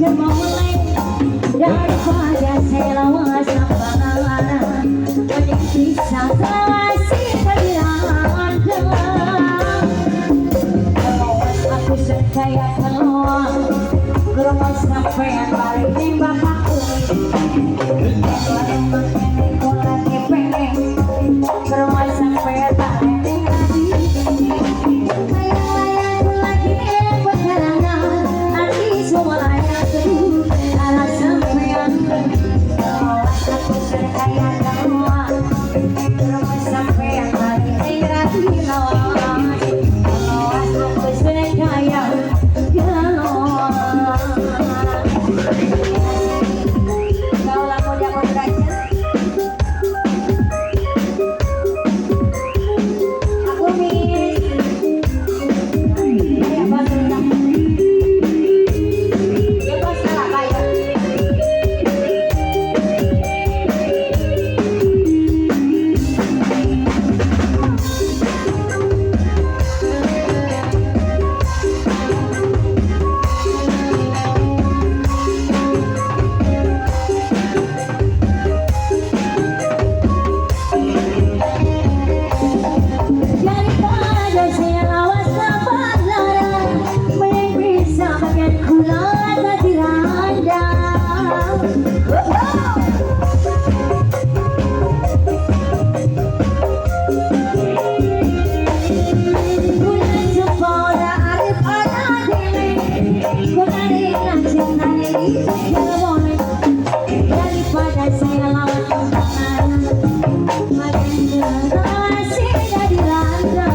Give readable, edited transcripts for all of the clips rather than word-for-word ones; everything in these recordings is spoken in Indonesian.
mulai daripada saya lawas sambaran mending bisa selawasi kehadiran lawas aku sekaya keluar geromol sampai yang balik nembak aku geromol sampai yang balik daripada saya lawan tangan makin generasi jadi landa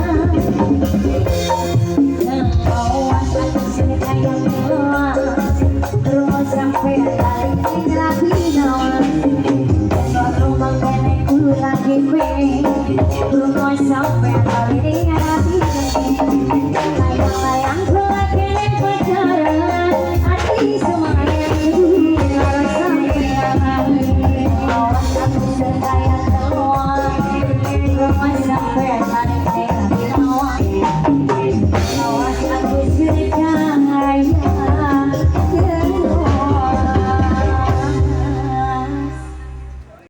lawas aku sekaya keluar terus sampai balik lagi nawas rumah nenekku lagi rumah sampai balik lagi layang-layang keluar kene pacaran hati semuanya saya keluar rumah sampai